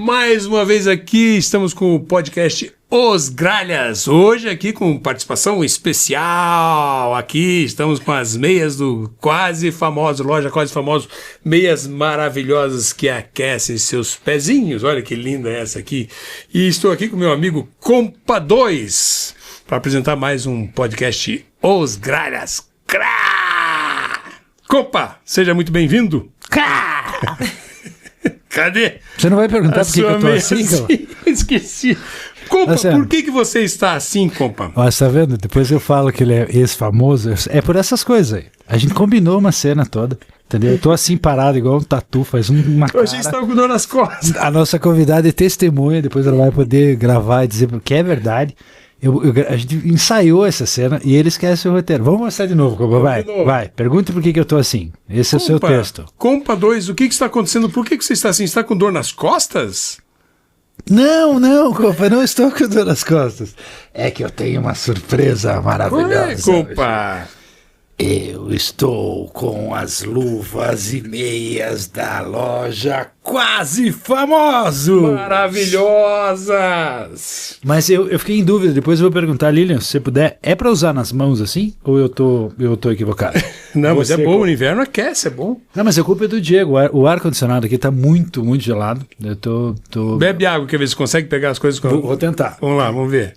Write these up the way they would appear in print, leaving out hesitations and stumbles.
Mais uma vez aqui, estamos com o podcast Os Gralhas. Hoje aqui com participação especial. Aqui estamos com as meias do Quase Famoso, loja Quase Famoso. Meias maravilhosas que aquecem seus pezinhos. Olha que linda essa aqui. E estou aqui com meu amigo Compa 2 para apresentar mais um podcast Os Gralhas. Compa, seja muito bem-vindo. Cadê? Você não vai perguntar por que eu tô assim, cara? Esqueci. Compa, por que você está assim, compa? Ó, você tá vendo? Depois eu falo que ele é ex-famoso. É por essas coisas aí. A gente combinou uma cena toda, entendeu? Eu tô assim parado igual um tatu, faz uma cara. A gente estava com dor nas costas. A nossa convidada é testemunha, depois ela vai poder gravar e dizer porque é verdade. A gente ensaiou essa cena e ele esquece o roteiro. Vamos mostrar de novo, Compa. Vai. Pergunte por que eu tô assim. Esse é o seu texto. Compa 2, o que está acontecendo? Por que você está assim? Você está com dor nas costas? Não, Compa, não estou com dor nas costas. É que eu tenho uma surpresa maravilhosa. Compa. Eu estou com as luvas e meias da loja Quase Famoso. Maravilhosas. Mas eu fiquei em dúvida, depois eu vou perguntar, Lilian, se você puder, é pra usar nas mãos assim? Ou eu tô equivocado? Não, mas é bom, o inverno aquece, é bom. Não, mas a culpa é do Diego, o ar-condicionado aqui tá muito, muito gelado. Eu tô... Bebe água, quer ver se consegue pegar as coisas. Vou tentar. Vamos lá, vamos ver.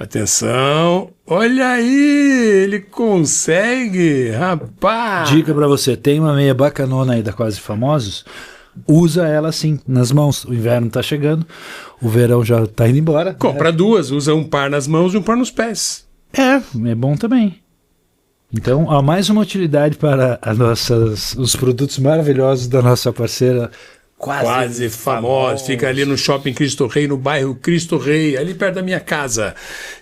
Atenção, olha aí, ele consegue, rapaz. Dica pra você, tem uma meia bacanona aí da Quase Famosos, usa ela assim, nas mãos. O inverno tá chegando, o verão já tá indo embora. Compra duas, usa um par nas mãos e um par nos pés. É bom também. Então, há mais uma utilidade para os produtos maravilhosos da nossa parceira Quase Famoso. Fica ali no Shopping Cristo Rei, no bairro Cristo Rei, ali perto da minha casa.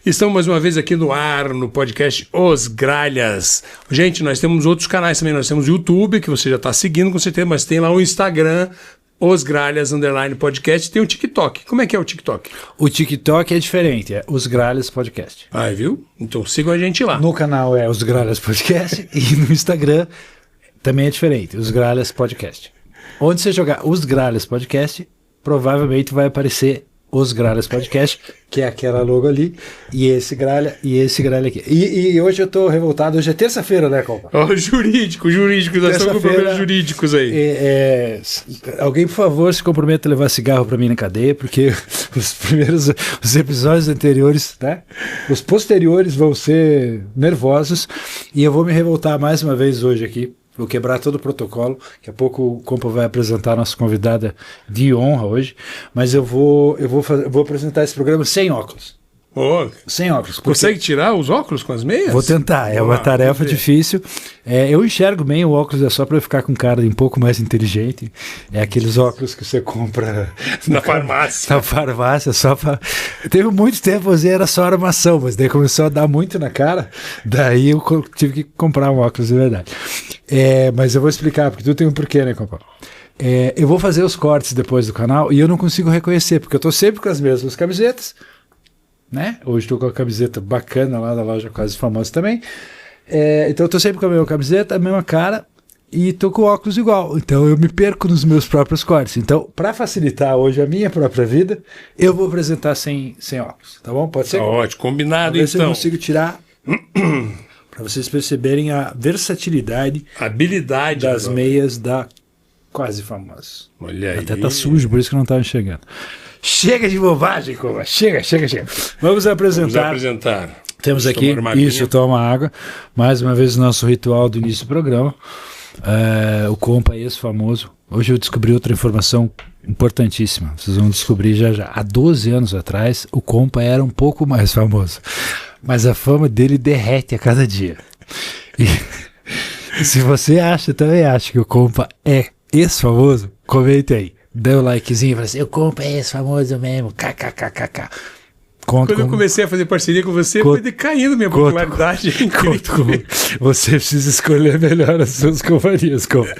Estamos mais uma vez aqui no ar, no podcast Os Gralhas. Gente, nós temos outros canais também. Nós temos o YouTube, que você já está seguindo com certeza, mas tem lá o Instagram, Os Gralhas _podcast. Tem o TikTok. Como é que é o TikTok? O TikTok é diferente, é Os Gralhas Podcast. Ah, viu? Então sigam a gente lá. No canal é Os Gralhas Podcast e no Instagram também é diferente, Os Gralhas Podcast. Onde você jogar Os Gralhas Podcast, provavelmente vai aparecer Os Gralhas Podcast, que é aquela logo ali, e esse gralha aqui. E hoje eu tô revoltado, hoje é terça-feira, né, Compa? Ó, jurídico, nós estamos com problemas jurídicos aí. Alguém, por favor, se comprometa a levar cigarro pra mim na cadeia, porque os episódios anteriores, né, os posteriores vão ser nervosos, e eu vou me revoltar mais uma vez hoje aqui. Vou quebrar todo o protocolo. Daqui a pouco o Compa vai apresentar a nossa convidada de honra hoje. Mas eu vou apresentar esse programa sem óculos. Oh, sem óculos. Consegue tirar os óculos com as meias? Vou tentar. É uma tarefa difícil. Eu enxergo bem, o óculos é só para eu ficar com cara de um pouco mais inteligente. É aqueles óculos que você compra na farmácia. Na farmácia, só para... Teve muito tempo, era só armação, mas daí começou a dar muito na cara. Daí eu tive que comprar um óculos de verdade. Mas eu vou explicar, porque tudo tem um porquê, né, compa? Eu vou fazer os cortes depois do canal e eu não consigo reconhecer, porque eu tô sempre com as mesmas camisetas, né? Hoje estou com a camiseta bacana lá da loja Quase Famosa também. Então eu tô sempre com a mesma camiseta, a mesma cara e tô com o óculos igual. Então eu me perco nos meus próprios cortes. Então, para facilitar hoje a minha própria vida, eu vou apresentar sem óculos, tá bom? Pode ser? Ótimo, combinado então. Se eu consigo tirar... para vocês perceberem a versatilidade, habilidade das meias da Quase Famosa. Olha aí. Até tá sujo, por isso que eu não estava enxergando. Chega de bobagem, Compa. Chega. Vamos apresentar. Temos aqui, toma água. Mais uma vez o nosso ritual do início do programa. O Compa ex-famoso. Hoje eu descobri outra informação importantíssima. Vocês vão descobrir já. Há 12 anos atrás, o Compa era um pouco mais famoso. Mas a fama dele derrete a cada dia. E se você também acha que o Compa é ex-famoso, comente aí. Dê um likezinho e fala assim, o Compa é ex-famoso mesmo, kkkk. Quando eu comecei a fazer parceria com você, foi decaindo minha popularidade. Você precisa escolher melhor as suas companhias, Compa.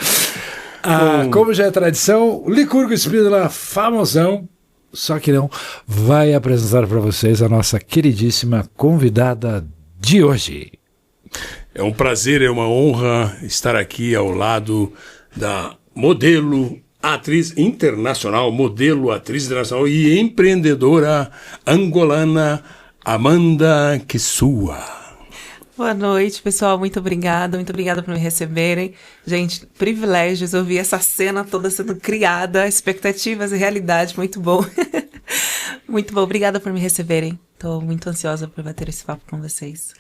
Como já é tradição, o Licurgo Espírita famosão, só que não, vai apresentar para vocês a nossa queridíssima convidada de hoje. É um prazer, é uma honra estar aqui ao lado da modelo atriz internacional, modelo, atriz internacional e empreendedora angolana, Amanda Kisua. Boa noite, pessoal. Muito obrigada por me receberem. Gente, privilégios ouvir essa cena toda sendo criada, expectativas e realidade. Muito bom. Muito bom. Obrigada por me receberem. Estou muito ansiosa por bater esse papo com vocês.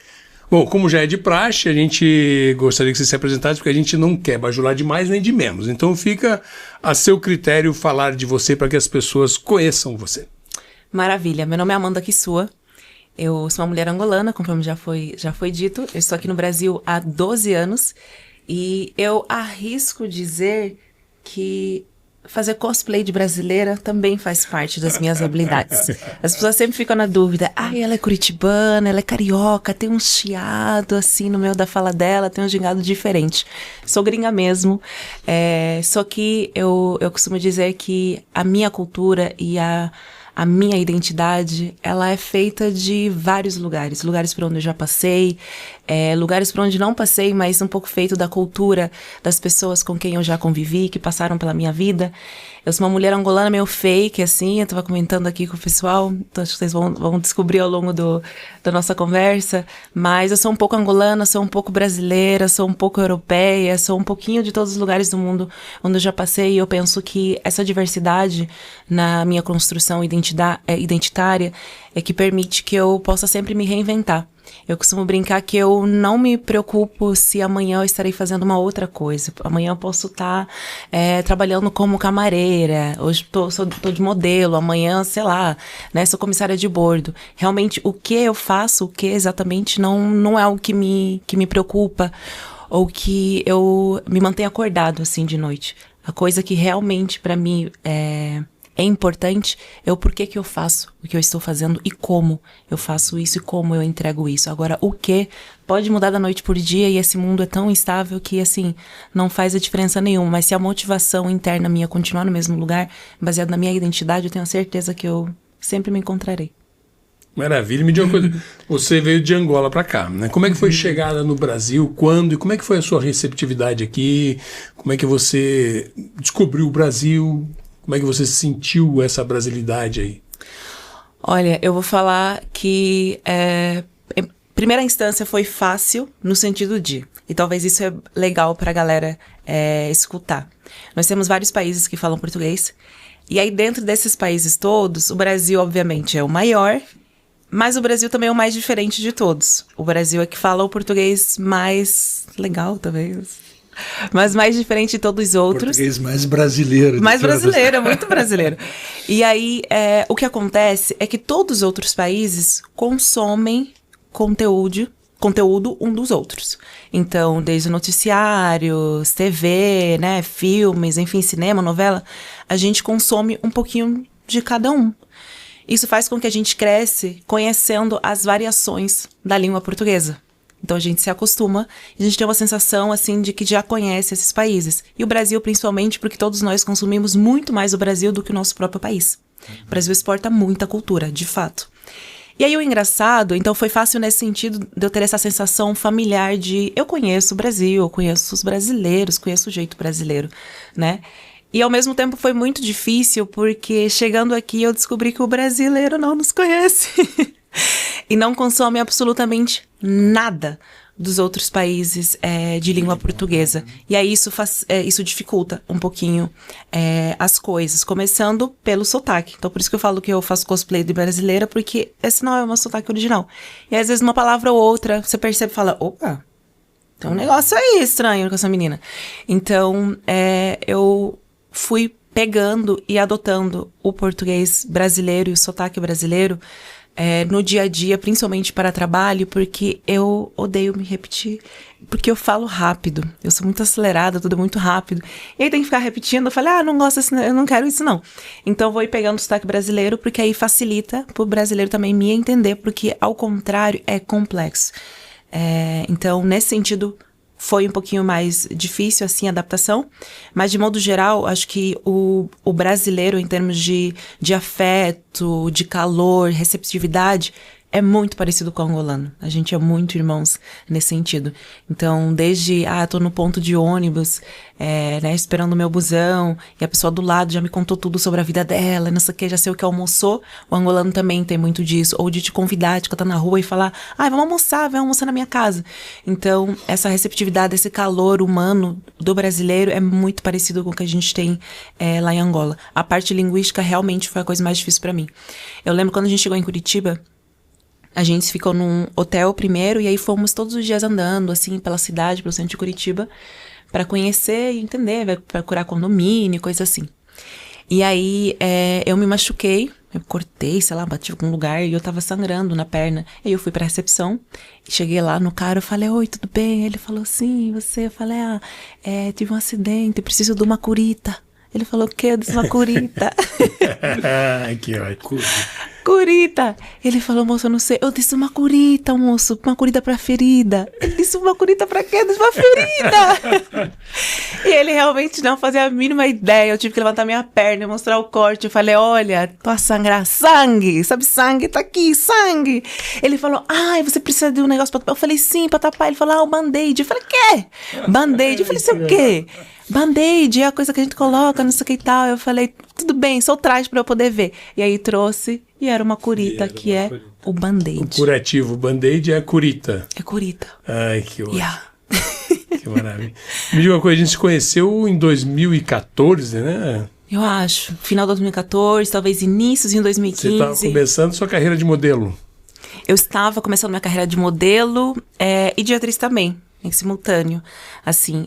Bom, como já é de praxe, a gente gostaria que você se apresentasse, porque a gente não quer bajular de mais nem de menos. Então fica a seu critério falar de você para que as pessoas conheçam você. Maravilha. Meu nome é Amanda Kisua. Eu sou uma mulher angolana, conforme já foi dito. Eu estou aqui no Brasil há 12 anos e eu arrisco dizer que fazer cosplay de brasileira também faz parte das minhas habilidades. As pessoas sempre ficam na dúvida. Ela é curitibana, ela é carioca, tem um chiado assim no meio da fala dela, tem um gingado diferente. Sou gringa mesmo, só que eu costumo dizer que a minha cultura e a minha identidade, ela é feita de vários lugares. Lugares por onde eu já passei, lugares por onde não passei, mas um pouco feito da cultura das pessoas com quem eu já convivi, que passaram pela minha vida. Eu sou uma mulher angolana meio fake, assim, eu tava comentando aqui com o pessoal, então acho que vocês vão descobrir ao longo da nossa conversa, mas eu sou um pouco angolana, sou um pouco brasileira, sou um pouco europeia, sou um pouquinho de todos os lugares do mundo onde eu já passei, e eu penso que essa diversidade na minha construção identitária é que permite que eu possa sempre me reinventar. Eu costumo brincar que eu não me preocupo se amanhã eu estarei fazendo uma outra coisa. Amanhã eu posso estar trabalhando como camareira, hoje tô de modelo, amanhã, sei lá, né, sou comissária de bordo. Realmente, o que eu faço, o que exatamente, não é algo que me preocupa ou que eu me mantenha acordado, assim, de noite. A coisa que realmente, para mim, é importante é o porquê que eu faço o que eu estou fazendo e como eu faço isso e como eu entrego isso. Agora, o que pode mudar da noite por dia e esse mundo é tão instável que, assim, não faz a diferença nenhuma. Mas se a motivação interna minha continuar no mesmo lugar, baseado na minha identidade, eu tenho certeza que eu sempre me encontrarei. Maravilha. Me diga uma coisa, você veio de Angola para cá, né? Como é que foi chegada no Brasil, quando e como é que foi a sua receptividade aqui? Como é que você descobriu o Brasil? Como é que você sentiu essa brasilidade aí? Olha, eu vou falar que em primeira instância foi fácil no sentido de, e talvez isso é legal pra galera escutar. Nós temos vários países que falam português, e aí dentro desses países todos, o Brasil obviamente é o maior, mas o Brasil também é o mais diferente de todos. O Brasil é que fala o português mais legal, talvez, mas mais diferente de todos os outros. Português mais brasileiro. Mais brasileiro, muito brasileiro. E aí, o que acontece é que todos os outros países consomem conteúdo um dos outros. Então, desde noticiários, TV, né, filmes, enfim, cinema, novela, a gente consome um pouquinho de cada um. Isso faz com que a gente cresce conhecendo as variações da língua portuguesa. Então a gente se acostuma e a gente tem uma sensação assim de que já conhece esses países. E o Brasil principalmente porque todos nós consumimos muito mais o Brasil do que o nosso próprio país. O Brasil exporta muita cultura, de fato. E aí o engraçado, então foi fácil nesse sentido de eu ter essa sensação familiar de eu conheço o Brasil, eu conheço os brasileiros, conheço o jeito brasileiro, né? E ao mesmo tempo foi muito difícil porque chegando aqui eu descobri que o brasileiro não nos conhece. E não consome absolutamente nada dos outros países de língua portuguesa. E aí isso dificulta um pouquinho as coisas, começando pelo sotaque. Então por isso que eu falo que eu faço cosplay de brasileira, porque esse não é o meu sotaque original. E às vezes uma palavra ou outra, você percebe e fala, opa, tem um negócio aí estranho com essa menina. Então eu fui pegando e adotando o português brasileiro e o sotaque brasileiro no dia a dia, principalmente para trabalho, porque eu odeio me repetir, porque eu falo rápido, eu sou muito acelerada, tudo muito rápido, e aí tem que ficar repetindo, eu falo, não gosto disso, eu não quero isso não. Então eu vou ir pegando o sotaque brasileiro, porque aí facilita para o brasileiro também me entender, porque ao contrário é complexo. Então nesse sentido foi um pouquinho mais difícil, assim, a adaptação. Mas, de modo geral, acho que o brasileiro, em termos de afeto, de calor, receptividade, é muito parecido com o angolano. A gente é muito irmãos nesse sentido. Então, desde, tô no ponto de ônibus, né, esperando o meu busão, e a pessoa do lado já me contou tudo sobre a vida dela, não sei o que, já sei o que almoçou. O angolano também tem muito disso. Ou de te convidar, de cantar na rua e falar, vamos almoçar, vai almoçar na minha casa. Então, essa receptividade, esse calor humano do brasileiro é muito parecido com o que a gente tem lá em Angola. A parte linguística realmente foi a coisa mais difícil pra mim. Eu lembro quando a gente chegou em Curitiba, a gente ficou num hotel primeiro, e aí fomos todos os dias andando, assim, pela cidade, pelo centro de Curitiba, para conhecer e entender, procurar condomínio, coisa assim. E aí, eu me machuquei, eu cortei, sei lá, bati em algum lugar, e eu tava sangrando na perna. Aí eu fui pra recepção, e cheguei lá no cara, eu falei, oi, tudo bem? Ele falou, sim, você? Eu falei, tive um acidente, preciso de uma curita. Ele falou, o quê? Eu disse, uma curita. Que ótimo. Curita. Ele falou, moço, eu não sei. Eu disse, uma curita, moço. Uma curita pra ferida. Ele disse, uma curita pra quê? Eu disse, uma ferida. E ele realmente não fazia a mínima ideia. Eu tive que levantar minha perna e mostrar o corte. Eu falei, olha, tô a sangrar. Sangue. Sabe, sangue? Tá aqui, sangue. Ele falou, você precisa de um negócio pra tapar. Eu falei, sim, pra tapar. Ele falou, o band-aid. Eu falei, quê? Band-aid. Eu falei, sei o quê? Band-aid é a coisa que a gente coloca, não sei o que e tal. Eu falei, tudo bem, só traz pra eu poder ver. E aí trouxe, e era uma curita, que é o band-aid. O curativo, o band-aid é a curita. É curita. Ai, que ótimo. Que maravilha. Me diga uma coisa, a gente se conheceu em 2014, né? Eu acho. Final de 2014, talvez inícios em 2015. Você estava começando sua carreira de modelo. Eu estava começando minha carreira de modelo e de atriz também. Em simultâneo, assim,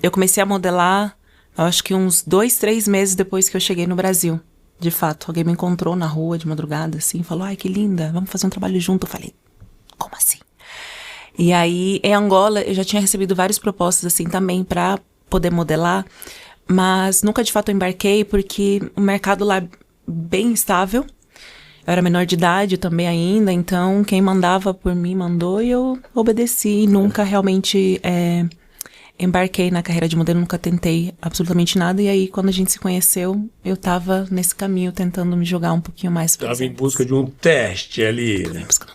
eu comecei a modelar, eu acho que uns 2, 3 meses depois que eu cheguei no Brasil, de fato. Alguém me encontrou na rua de madrugada, assim, falou, ai, que linda, vamos fazer um trabalho junto. Eu falei, como assim? E aí, em Angola, eu já tinha recebido várias propostas, assim, também pra poder modelar, mas nunca, de fato, eu embarquei, porque o mercado lá é bem estável. Eu era menor de idade também ainda, então quem mandava por mim mandou e eu obedeci. Nunca realmente embarquei na carreira de modelo, nunca tentei absolutamente nada. E aí, quando a gente se conheceu, eu tava nesse caminho tentando me jogar um pouquinho mais. Estava em busca de um teste ali.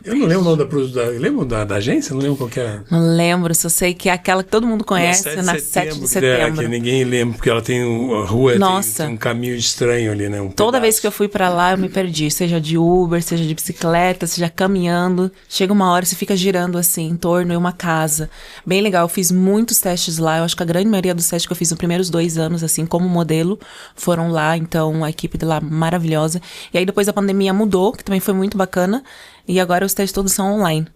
Eu não lembro o nome lembro da agência? Não lembro qual que era. Não lembro, só sei que é aquela que todo mundo conhece, na 7 de setembro. Que ninguém lembra, porque ela tem a rua, tem um caminho estranho ali, né? Toda vez que eu fui pra lá, eu me perdi. Seja de Uber, seja de bicicleta, seja caminhando. Chega uma hora, você fica girando assim, em torno de uma casa. Bem legal, eu fiz muitos testes lá. Eu acho que a grande maioria dos testes que eu fiz nos primeiros 2 anos, assim, como modelo, foram lá. Então, a equipe de lá maravilhosa. E aí, depois a pandemia mudou, que também foi muito bacana. E agora os testes todos são online.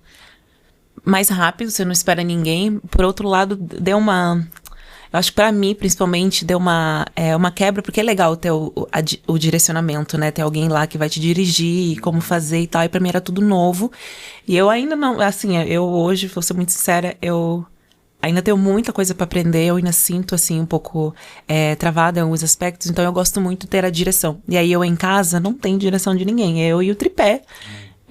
Mais rápido, você não espera ninguém. Por outro lado, deu uma... Eu acho que pra mim, principalmente, deu uma quebra, porque é legal ter o direcionamento, né? Ter alguém lá que vai te dirigir, como fazer e tal. E pra mim era tudo novo. E eu ainda não... Assim, eu hoje, vou ser muito sincera, eu ainda tenho muita coisa pra aprender. Eu ainda sinto, assim, um pouco travada em alguns aspectos. Então eu gosto muito de ter a direção. E aí eu em casa não tenho direção de ninguém. Eu e o tripé.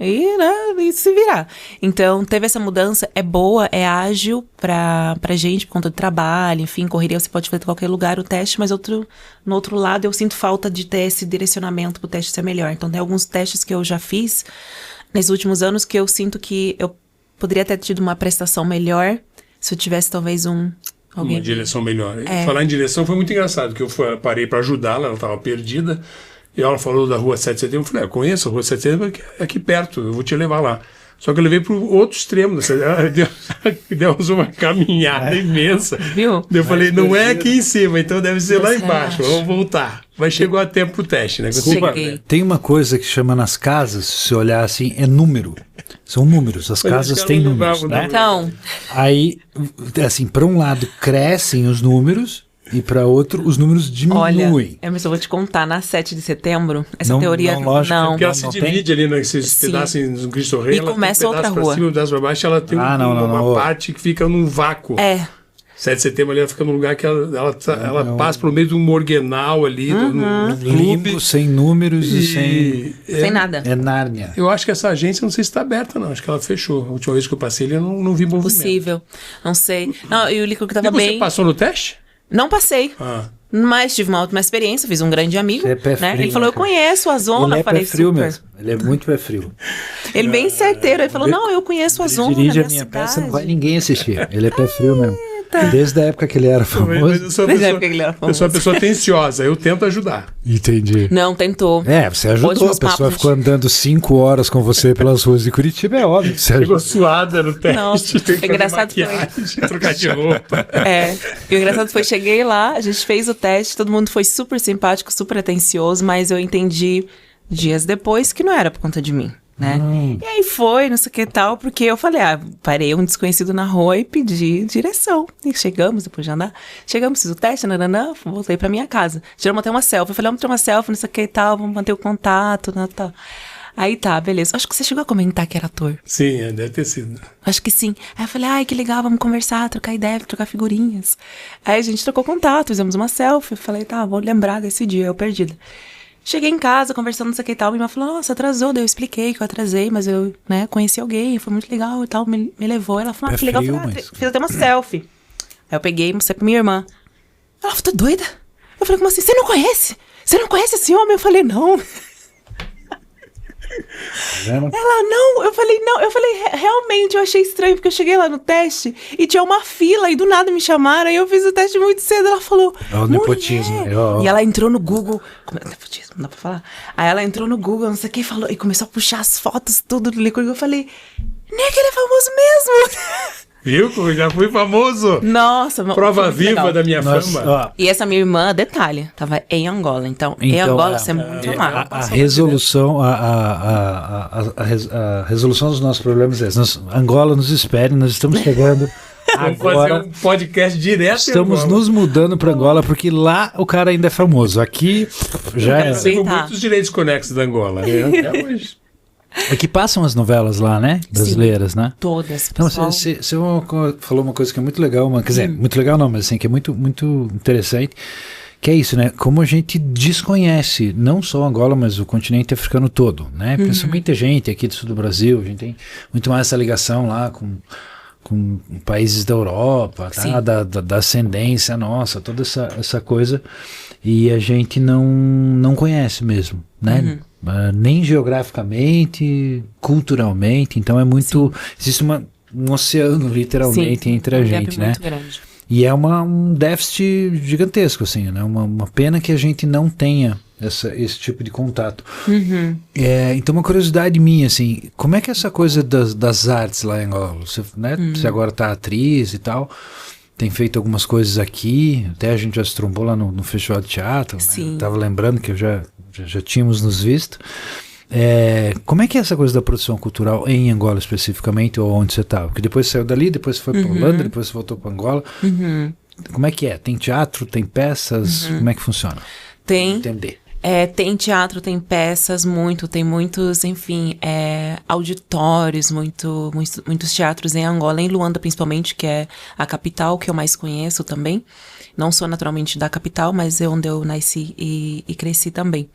E se virar. Então, teve essa mudança, é boa, é ágil pra gente, por conta do trabalho, enfim, correria você pode fazer em qualquer lugar o teste, mas no outro lado eu sinto falta de ter esse direcionamento pro teste ser melhor. Então, tem alguns testes que eu já fiz nesses últimos anos que eu sinto que eu poderia ter tido uma prestação melhor se eu tivesse talvez alguém... Uma direção melhor. Falar em direção foi muito engraçado, que eu parei pra ajudá-la, ela estava perdida. E ela falou da Rua 7 de Setembro. Eu falei, eu conheço a Rua 7 de Setembro, é aqui perto, eu vou te levar lá. Só que eu levei pro outro extremo. Demos uma caminhada imensa. Viu? Eu falei, não é aqui em cima, então deve ser lá embaixo. Vamos voltar. Mas chegou a tempo pro teste, né? Cheguei. Tem uma coisa que chama nas casas, se você olhar assim, é número. São números, as casas têm números, né? Então... Aí, assim, para um lado crescem os números, e para outro, os números diminuem. Olha, eu só vou te contar, na 7 de setembro, essa teoria não. Porque ela se divide ali nesses pedaços do Cristo Rei. E começa outra rua. Pra cima, um pedaço pra baixo, ela tem uma parte que fica num vácuo. 7 de setembro ali, ela fica num lugar que ela passa por meio de um morguenal ali, no limbo, sem números e sem nada. É Nárnia. Eu acho que essa agência, não sei se está aberta, não. Acho que ela fechou. A última vez que eu passei ali, eu não vi movimento. Possível. Não sei. Não, e o líquido que tava bem... Você passou no teste? Não passei. Mas tive uma ótima experiência, fiz um grande amigo, Você é pé né? frio, Ele falou, eu conheço a zona, ele é falei pé frio super. mesmo. Ele é muito pé frio. Ele bem certeiro, ele falou, não, eu conheço a zona, Dirige a minha minha cidade. peça, não vai ninguém assistir. Ele é pé frio mesmo. Desde a época que ele era famoso. Mas eu sou uma pessoa atenciosa, eu tento ajudar. Entendi. Não, tentou. Você ajudou. Ótimos A pessoa papos, ficou andando 5 horas com você pelas ruas de Curitiba, é óbvio que você Ficou ajudou. suada no teste. Nossa, tem que engraçado fazer maquiagem, trocar de roupa. E o engraçado foi, cheguei lá, a gente fez o teste, todo mundo foi super simpático, super atencioso, mas eu entendi dias depois que não era por conta de mim, né? E aí foi, não sei o que tal, porque eu falei, parei um desconhecido na rua e pedi direção. E chegamos, depois de andar, fiz o teste, voltei pra minha casa. Tiramos até uma selfie, eu falei, vamos tirar uma selfie, não sei o que tal, vamos manter o contato, tal. Aí tá, beleza. Acho que você chegou a comentar que era ator. Sim, deve ter sido. Acho que sim. Aí eu falei, que legal, vamos conversar, trocar ideia, trocar figurinhas. Aí a gente trocou contato, fizemos uma selfie. Eu falei, vou lembrar desse dia, eu perdida. Cheguei em casa, conversando, não sei o que e tal. Minha irmã falou, nossa, atrasou. Daí eu expliquei que eu atrasei, mas eu, conheci alguém, foi muito legal e tal, me levou. Ela falou, que legal. Eu falei, fiz até uma selfie. Aí eu peguei, mostrei pra minha irmã. Ela falou, tá doida? Eu falei, como assim? Você não conhece? Você não conhece esse homem? Eu falei, não. Ela, não, eu falei, realmente, eu achei estranho, porque eu cheguei lá no teste e tinha uma fila, e do nada me chamaram, e eu fiz o teste muito cedo, ela falou, o nepotismo. E ela entrou no Google, nepotismo, não dá pra falar, aí ela entrou no Google, não sei o que, falou, e começou a puxar as fotos, tudo do Licor, eu falei, Nick, ele é famoso mesmo. Viu? Eu já fui famoso. Nossa, prova viva legal. Da minha fama. E essa minha irmã, detalhe, tava em Angola. Então em Angola você é muito amado. A resolução, a resolução dos nossos problemas é essa. Angola nos espere, nós estamos chegando. Vamos fazer um podcast direto. Estamos nos mudando para Angola, porque lá o cara ainda é famoso. Aqui já é. Tem muitos direitos conexos da Angola, né? Até hoje. É que passam as novelas lá, né? Brasileiras, sim, né? Todas. Então, você falou uma coisa que é muito legal, quer dizer, muito legal não, mas assim, que é muito, muito interessante, que é isso, né? Como a gente desconhece, não só Angola, mas o continente africano todo, né? Principalmente a gente aqui do sul do Brasil, a gente tem muito mais essa ligação lá com países da Europa, tá? da ascendência nossa, toda essa coisa, e a gente não conhece mesmo, né? Nem geograficamente, culturalmente, então é muito, existe um oceano literalmente entre a gente, né? Muito grande. E é um déficit gigantesco, assim, né? Uma pena que a gente não tenha esse tipo de contato. Então uma curiosidade minha, assim, como é que é essa coisa das artes lá em Angola? Você agora tá atriz e tal, tem feito algumas coisas aqui, até a gente já se trombou lá no Festival de Teatro, né? Tava lembrando que eu já tínhamos nos visto. Como é que é essa coisa da produção cultural em Angola especificamente, ou onde você estava? Porque depois você saiu dali, depois você foi para Holanda, depois você voltou para Angola. Como é que é? Tem teatro, tem peças? Como é que funciona? Tem. Entender. Tem teatro, tem peças, tem muitos, enfim, auditórios, muitos teatros em Angola, em Luanda principalmente, que é a capital que eu mais conheço também. Não sou naturalmente da capital, mas é onde eu nasci e cresci também.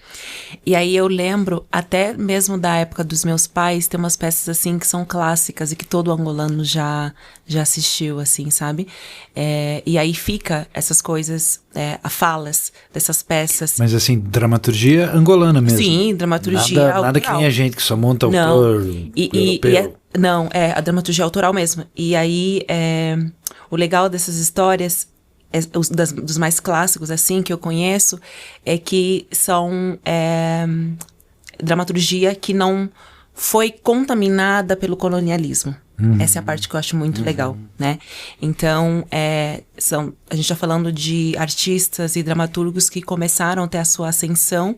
E aí eu lembro, até mesmo da época dos meus pais, tem umas peças assim que são clássicas e que todo angolano já assistiu, assim, sabe? E aí fica essas coisas, falas dessas peças. Mas assim, dramaturgia angolana mesmo? Sim, dramaturgia nada que nem a gente, que só monta autor europeu. Não, a dramaturgia autoral mesmo. E aí, o legal dessas histórias, dos mais clássicos, assim, que eu conheço, é que são dramaturgia que não foi contaminada pelo colonialismo. Essa é a parte que eu acho muito legal, né? Então, a gente está falando de artistas e dramaturgos que começaram a ter a sua ascensão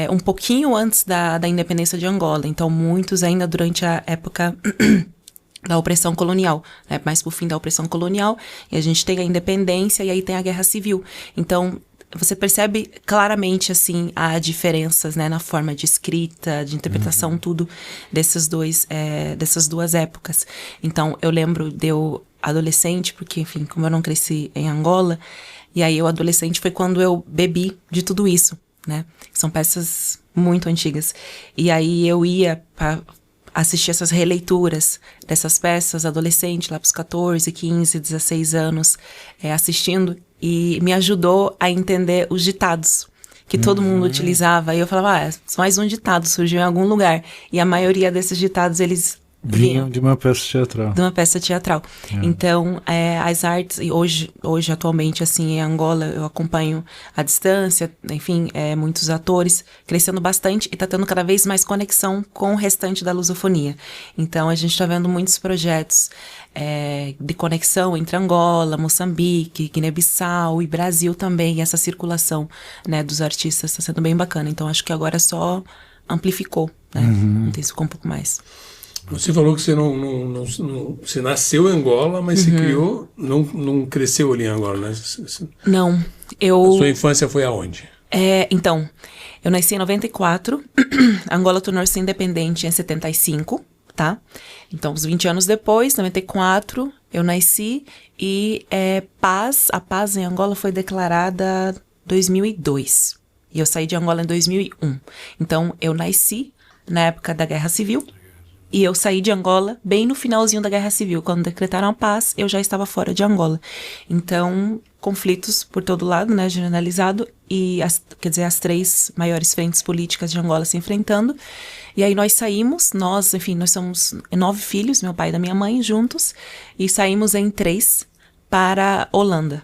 um pouquinho antes da independência de Angola. Então, muitos ainda durante a época da opressão colonial, né? Mais pro fim da opressão colonial, e a gente tem a independência e aí tem a guerra civil. Então, você percebe claramente, assim, as diferenças, né, na forma de escrita, de interpretação, tudo dessas duas épocas. Então, eu lembro de eu adolescente, porque, enfim, como eu não cresci em Angola, e aí eu adolescente foi quando eu bebi de tudo isso, né? São peças muito antigas. E aí eu ia para assistir essas releituras dessas peças, adolescente, lá pros 14, 15, 16 anos, assistindo. e me ajudou a entender os ditados que todo mundo utilizava. E eu falava, mais um ditado surgiu em algum lugar. E a maioria desses ditados, eles vinham de uma peça teatral. De uma peça teatral. Então, as artes, e hoje, atualmente, assim, em Angola, eu acompanho à distância, enfim, muitos atores crescendo bastante e tá tendo cada vez mais conexão com o restante da lusofonia. Então, a gente tá vendo muitos projetos de conexão entre Angola, Moçambique, Guiné-Bissau e Brasil também. E essa circulação, né, dos artistas está sendo bem bacana. Então, acho que agora só amplificou, né? Intensificou um pouco mais. Você falou que você você nasceu em Angola, mas se criou, não cresceu ali em Angola, né? Não, A sua infância foi aonde? Então, eu nasci em 94, Angola tornou-se independente em 75, tá? Então, uns 20 anos depois, 94, eu nasci e a paz em Angola foi declarada em 2002. E eu saí de Angola em 2001. Então, eu nasci na época da Guerra Civil. E eu saí de Angola bem no finalzinho da Guerra Civil. Quando decretaram a paz, eu já estava fora de Angola. Então, conflitos por todo lado, né, generalizado. E, as 3 maiores frentes políticas de Angola se enfrentando. E aí nós saímos, nós somos 9 filhos, meu pai e da minha mãe, juntos. E saímos em 3 para Holanda.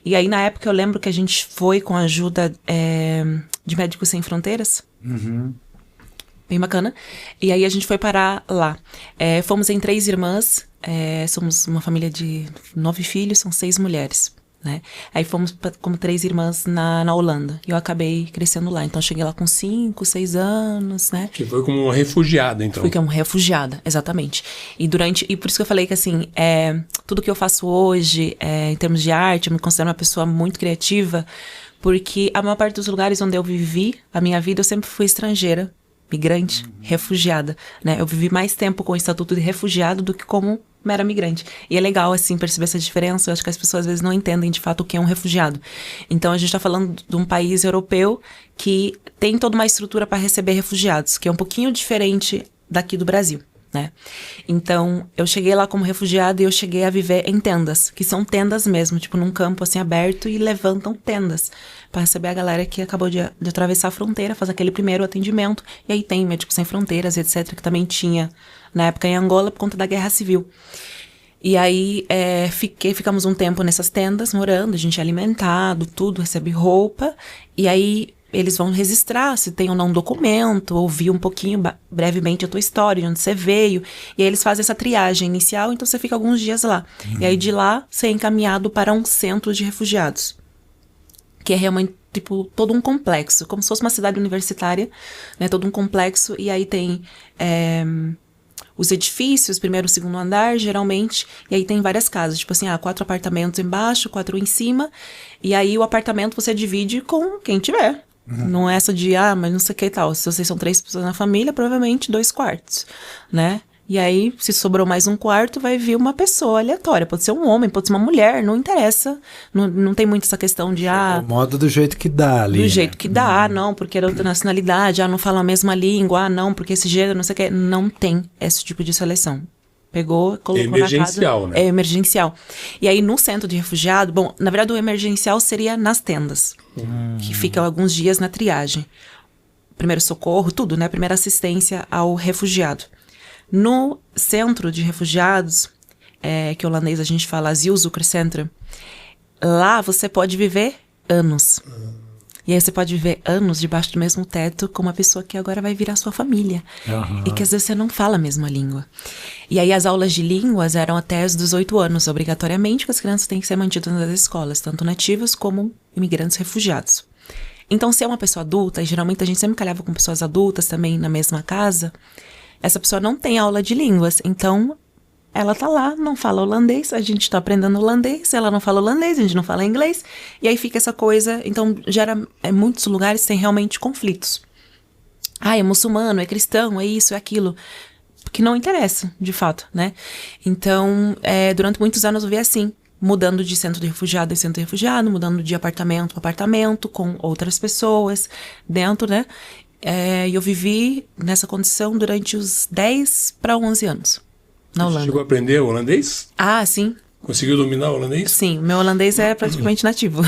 E aí, na época, eu lembro que a gente foi com a ajuda de Médicos Sem Fronteiras. Bem bacana. E aí a gente foi parar lá. Fomos em 3 irmãs, somos uma família de 9 filhos, são 6 mulheres, né? Aí fomos como 3 irmãs na Holanda. E eu acabei crescendo lá. Então eu cheguei lá com 5, 6 anos, né? Você foi como uma refugiada, então. Fui como refugiada, exatamente. E por isso que eu falei que, assim, tudo que eu faço hoje, em termos de arte, eu me considero uma pessoa muito criativa, porque a maior parte dos lugares onde eu vivi a minha vida, eu sempre fui estrangeira, migrante, refugiada, né? Eu vivi mais tempo com o estatuto de refugiado do que como mera migrante. E é legal, assim, perceber essa diferença. Eu acho que as pessoas, às vezes, não entendem, de fato, o que é um refugiado. Então, a gente está falando de um país europeu que tem toda uma estrutura para receber refugiados, que é um pouquinho diferente daqui do Brasil, né? Então, eu cheguei lá como refugiada e eu cheguei a viver em tendas, que são tendas mesmo, tipo num campo assim aberto, e levantam tendas para receber a galera que acabou de atravessar a fronteira, fazer aquele primeiro atendimento. E aí tem Médicos Sem Fronteiras, etc., que também tinha na época em Angola por conta da Guerra Civil. E aí ficamos um tempo nessas tendas morando, a gente é alimentado, tudo, recebe roupa, e aí eles vão registrar se tem ou não um documento, ouvir um pouquinho, brevemente, a tua história, de onde você veio. E aí eles fazem essa triagem inicial, então você fica alguns dias lá. E aí de lá, você é encaminhado para um centro de refugiados, que é realmente, tipo, todo um complexo, como se fosse uma cidade universitária, né? Todo um complexo, e aí tem os edifícios, primeiro e segundo andar, geralmente, e aí tem várias casas, tipo assim, 4 apartamentos embaixo, 4 em cima, e aí o apartamento você divide com quem tiver. Não é essa de, mas não sei o que e tal. Se vocês são 3 pessoas na família, provavelmente 2 quartos, né? E aí, se sobrou mais um quarto, vai vir uma pessoa aleatória. Pode ser um homem, pode ser uma mulher, não interessa. Não tem muito essa questão de, o modo do jeito que dá ali. Do jeito que dá, não, porque é outra nacionalidade, não fala a mesma língua, não, porque esse gênero, não sei o que. Não tem esse tipo de seleção. Pegou, colocou na casa. Emergencial, né? É emergencial. E aí, no centro de refugiado, bom, na verdade, o emergencial seria nas tendas, que fica alguns dias na triagem. Primeiro socorro, tudo, né? Primeira assistência ao refugiado. No centro de refugiados, que em holandês a gente fala Asielzoekerscentrum, lá você pode viver anos. E aí você pode viver anos debaixo do mesmo teto com uma pessoa que agora vai virar sua família. E que às vezes você não fala a mesma língua. E aí as aulas de línguas eram até os 18 anos, obrigatoriamente, que as crianças têm que ser mantidas nas escolas, tanto nativas como imigrantes refugiados. Então, se é uma pessoa adulta, e geralmente a gente sempre calhava com pessoas adultas também na mesma casa, essa pessoa não tem aula de línguas, então ela tá lá, não fala holandês, a gente tá aprendendo holandês, ela não fala holandês, a gente não fala inglês, e aí fica essa coisa, então gera, muitos lugares tem realmente conflitos. É muçulmano, é cristão, é isso, é aquilo, que não interessa, de fato, né? Então, durante muitos anos eu vi assim, mudando de centro de refugiado em centro de refugiado, mudando de apartamento para apartamento, com outras pessoas dentro, né? E eu vivi nessa condição durante os 10 para 11 anos, na Holanda. Você chegou a aprender holandês? Sim. Conseguiu dominar o holandês? Sim, meu holandês é praticamente nativo.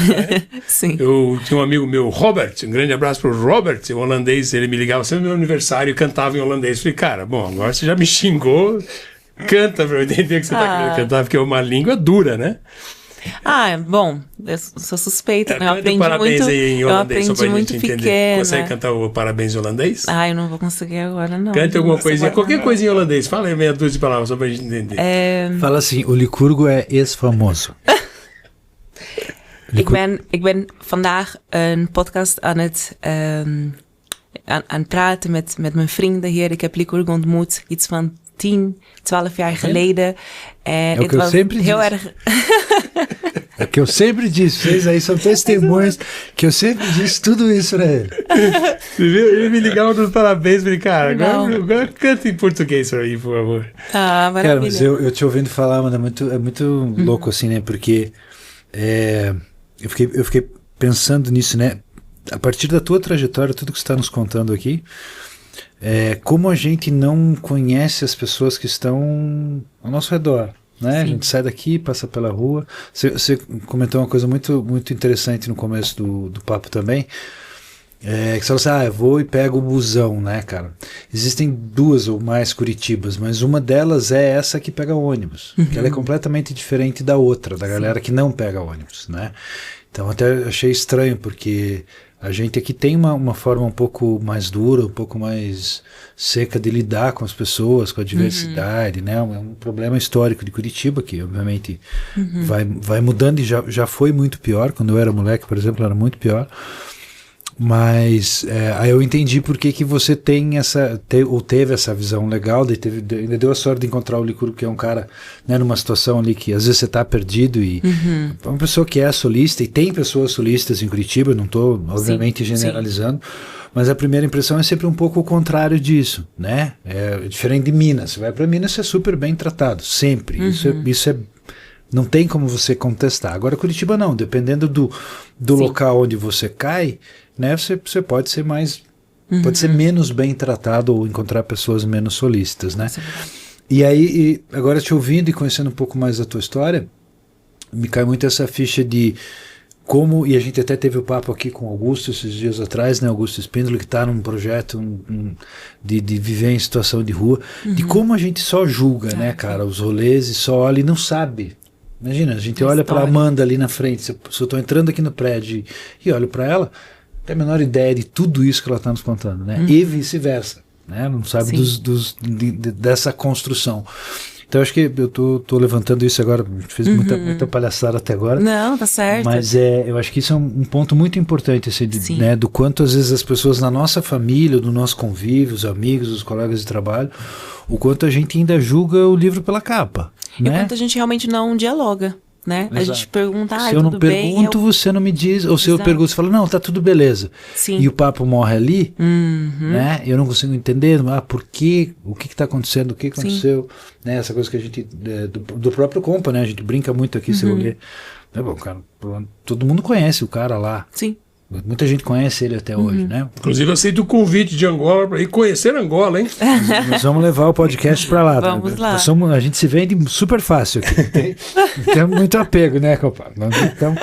Sim. Eu tinha um amigo meu, Robert, um grande abraço pro Robert, o holandês, ele me ligava sempre no meu aniversário e cantava em holandês. Falei, cara, bom, agora você já me xingou, canta pra eu entender o que você tá querendo cantar, porque é uma língua dura, né? Bom, eu sou suspeita, né? Eu aprendi parabéns muito, aí em holandês, eu aprendi muito pequena. Consegue cantar o parabéns em holandês? Eu não vou conseguir agora, não. Cante alguma coisinha, qualquer coisinha em holandês. Fala aí meia dúzia de palavras só pra gente entender. Fala assim, o Licurgo é ex-famoso. Ik ben vandaag een podcast aan het praten met mijn vrienden hier. Ik heb Licurgo ontmoet, iets van 10, 12 jaar geleden. É o que eu sempre disse. É o que eu sempre disse. Vocês aí são testemunhas que eu sempre disse tudo isso pra ele. Você viu? Ele me ligava nos parabéns. Falei, cara, agora canta em português pra mim, por favor. Maravilha. Cara, mas eu te ouvindo falar, mano, é muito louco assim, né? Porque eu fiquei pensando nisso, né? A partir da tua trajetória, tudo que você está nos contando aqui, como a gente não conhece as pessoas que estão ao nosso redor, né? Sim. A gente sai daqui, passa pela rua. Você comentou uma coisa muito, muito interessante no começo do papo também, que você falou assim, eu vou e pego o busão, né, cara? Existem 2 ou mais Curitibas, mas uma delas é essa que pega ônibus, que ela é completamente diferente da outra, da galera que não pega ônibus, né? Então até achei estranho, porque a gente aqui tem uma forma um pouco mais dura, um pouco mais seca de lidar com as pessoas, com a diversidade, né? É um problema histórico de Curitiba, que obviamente vai mudando e já foi muito pior. Quando eu era moleque, por exemplo, era muito pior. Mas aí eu entendi por que você tem teve essa visão legal, ainda deu a sorte de encontrar o Licurgo, que é um cara, né, numa situação ali que às vezes você está perdido e é uma pessoa que é solista, e tem pessoas solistas em Curitiba, não estou obviamente generalizando, mas a primeira impressão é sempre um pouco o contrário disso, né? É diferente de Minas. Você vai para Minas, você é super bem tratado, sempre. Isso é não tem como você contestar. Agora Curitiba não, dependendo do local onde você cai, né, você pode ser pode ser menos bem tratado ou encontrar pessoas menos solistas, né? E aí, agora te ouvindo e conhecendo um pouco mais da tua história, me cai muito essa ficha de como, e a gente até teve o papo aqui com o Augusto esses dias atrás, né, Augusto Espíndola, que está num projeto de viver em situação de rua, de como a gente só julga, né, cara, os rolês, e só olha e não sabe. Imagina, a gente olha para Amanda ali na frente, se eu estou entrando aqui no prédio e olho para ela, não tem a menor ideia de tudo isso que ela está nos contando, né? E vice-versa, né? Não sabe dessa construção. Então acho que eu tô levantando isso agora, fiz muita palhaçada até agora. Não, tá certo. Mas eu acho que isso é um ponto muito importante, assim, né, do quanto às vezes as pessoas na nossa família, do nosso convívio, os amigos, os colegas de trabalho, o quanto a gente ainda julga o livro pela capa. E o quanto a gente realmente não dialoga, né? Exato. A gente pergunta, se eu não pergunto, você não me diz, ou se eu pergunto, você fala, não, tá tudo beleza. Sim. E o papo morre ali, né? Eu não consigo entender, por quê, o que está acontecendo, o que aconteceu, né? Essa coisa que a gente, do próprio Compa, né? A gente brinca muito aqui, se eu ler. É bom, cara, todo mundo conhece o cara lá. Sim. Muita gente conhece ele até hoje, né? Inclusive, eu aceito o convite de Angola para ir conhecer Angola, hein? Nós vamos levar o podcast para lá. Vamos lá. A gente se vende super fácil aqui. Tem muito apego, né, compadre? Então,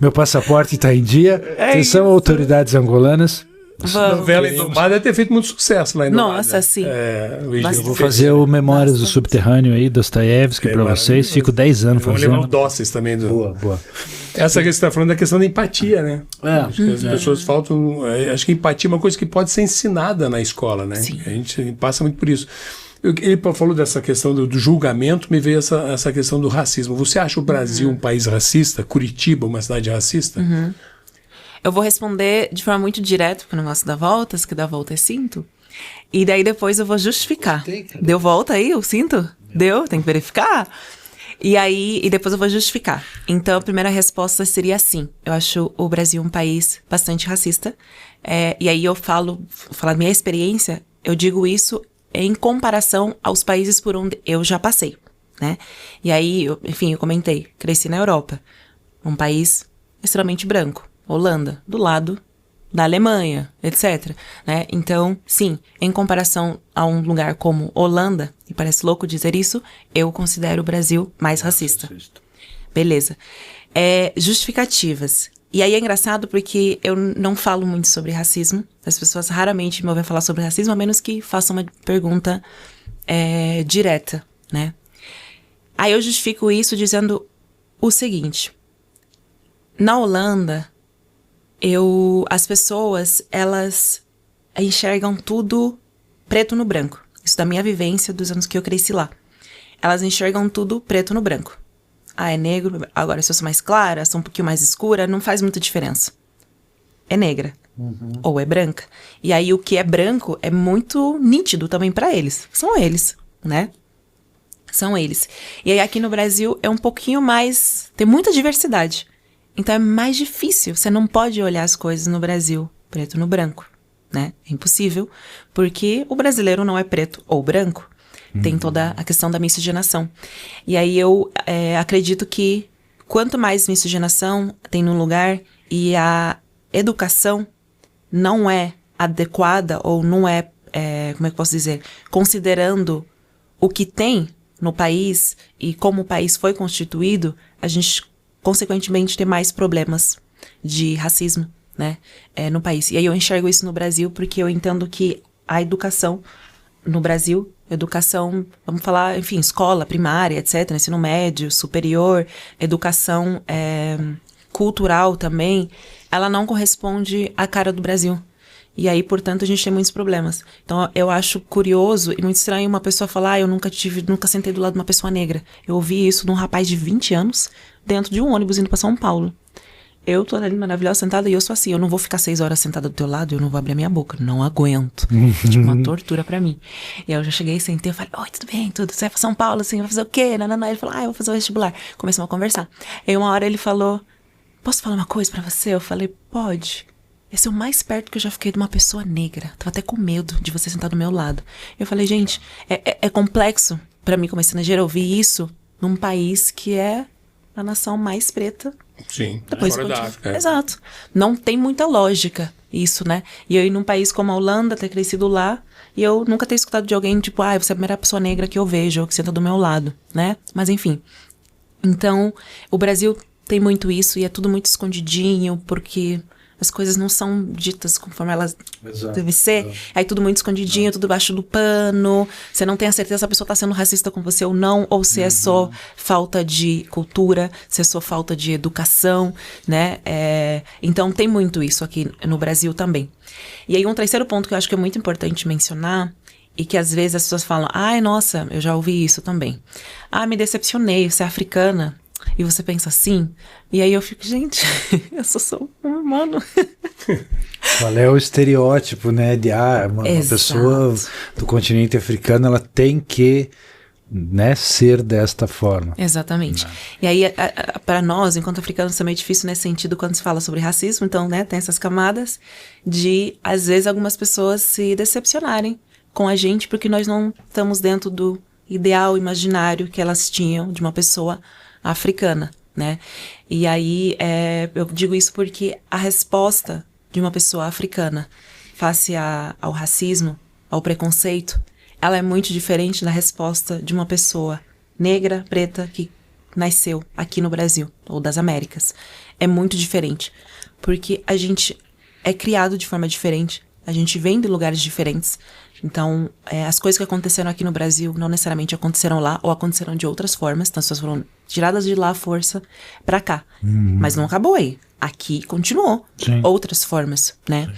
meu passaporte está em dia. Atenção, autoridades angolanas. A novela Indomada deve ter feito muito sucesso lá em Indomada. Nossa, sim. Eu vou fazer o Memórias do Subterrâneo aí, Dostoiévski, para vocês. Fico 10 anos fazendo. Vamos levar o Dóceis também. Boa. Essa que você está falando é a questão da empatia, né? Acho que as pessoas faltam... Acho que empatia é uma coisa que pode ser ensinada na escola, né? Sim. A gente passa muito por isso. Ele falou dessa questão do julgamento, me veio essa questão do racismo. Você acha o Brasil um país racista? Curitiba uma cidade racista? Eu vou responder de forma muito direta, porque o negócio dá voltas, que dá volta é cinto. E daí depois eu vou justificar. Deu volta aí o cinto? Deu? Tem que verificar? E depois eu vou justificar. Então a primeira resposta seria assim. Eu acho o Brasil um país bastante racista. E aí eu falo da minha experiência, eu digo isso em comparação aos países por onde eu já passei, né? E aí, eu comentei, cresci na Europa. Um país extremamente branco. Holanda, do lado da Alemanha, etc. Né? Então, sim, em comparação a um lugar como Holanda, e parece louco dizer isso, eu considero o Brasil mais racista. Beleza. Justificativas. E aí é engraçado porque eu não falo muito sobre racismo. As pessoas raramente me ouvem falar sobre racismo, a menos que façam uma pergunta direta, né? Aí eu justifico isso dizendo o seguinte. Na Holanda, as pessoas, elas enxergam tudo preto no branco. Isso da minha vivência dos anos que eu cresci lá. Elas enxergam tudo preto no branco. É negro. Agora, se eu sou mais clara, sou um pouquinho mais escura, não faz muita diferença. É negra. Ou é branca. E aí, o que é branco é muito nítido também pra eles. São eles, né? São eles. E aí, aqui no Brasil, é um pouquinho mais... Tem muita diversidade. Então, é mais difícil. Você não pode olhar as coisas no Brasil preto no branco, né? É impossível. Porque o brasileiro não é preto ou branco. Tem toda a questão da miscigenação. E aí, eu acredito que quanto mais miscigenação tem no lugar e a educação não é adequada ou não é, como é que eu posso dizer, considerando o que tem no país e como o país foi constituído, a gente, consequentemente, tem mais problemas de racismo, né, no país. E aí eu enxergo isso no Brasil porque eu entendo que a educação no Brasil, educação, vamos falar, enfim, escola primária, etc., ensino médio, superior, educação cultural também, ela não corresponde à cara do Brasil. E aí, portanto, a gente tem muitos problemas. Então, eu acho curioso e muito estranho uma pessoa falar, eu nunca sentei do lado de uma pessoa negra. Eu ouvi isso de um rapaz de 20 anos dentro de um ônibus indo para São Paulo. Eu tô ali maravilhosa sentada e eu sou assim, eu não vou ficar 6 horas sentada do teu lado, eu não vou abrir a minha boca, não aguento. Tipo, uma tortura pra mim. E aí eu já cheguei, sentei, eu falei, oi, tudo bem, tudo, você vai pra São Paulo, assim, vai fazer o quê? Não. Ele falou, eu vou fazer o vestibular. Começamos a conversar. E aí uma hora ele falou, posso falar uma coisa pra você? Eu falei, pode. Esse é o mais perto que eu já fiquei de uma pessoa negra. Tava até com medo de você sentar do meu lado. Eu falei, gente, é complexo pra mim como estrangeira ouvir isso num país que é a nação mais preta. Sim, depois fora da África. Exato. Não tem muita lógica isso, né? E eu ir num país como a Holanda, ter crescido lá, e eu nunca ter escutado de alguém, tipo, você é a primeira pessoa negra que eu vejo, ou que senta do meu lado, né? Mas enfim. Então, o Brasil tem muito isso, e é tudo muito escondidinho, porque as coisas não são ditas conforme elas devem ser. Aí tudo muito escondidinho, tudo debaixo do pano. Você não tem a certeza se a pessoa tá sendo racista com você ou não, ou se é só falta de cultura, se é só falta de educação, né? Então tem muito isso aqui no Brasil também. E aí um terceiro ponto que eu acho que é muito importante mencionar, e que às vezes as pessoas falam, nossa, eu já ouvi isso também. Me decepcionei, você é africana. E você pensa assim, e aí eu fico, gente, eu sou um humano. Qual é o estereótipo, né, de uma pessoa do continente africano, ela tem que, né, ser desta forma. Exatamente. E aí, para nós, enquanto africanos, também é difícil nesse sentido quando se fala sobre racismo, então, né, tem essas camadas de, às vezes, algumas pessoas se decepcionarem com a gente, porque nós não estamos dentro do ideal imaginário que elas tinham de uma pessoa africana, né? E aí, eu digo isso porque a resposta de uma pessoa africana face ao racismo, ao preconceito, ela é muito diferente da resposta de uma pessoa negra, preta, que nasceu aqui no Brasil, ou das Américas. É muito diferente, porque a gente é criado de forma diferente, a gente vem de lugares diferentes. Então, as coisas que aconteceram aqui no Brasil não necessariamente aconteceram lá, ou aconteceram de outras formas. Então, as pessoas foram tiradas de lá à força pra cá. Mas não acabou aí. Aqui continuou. Sim. Outras formas, né?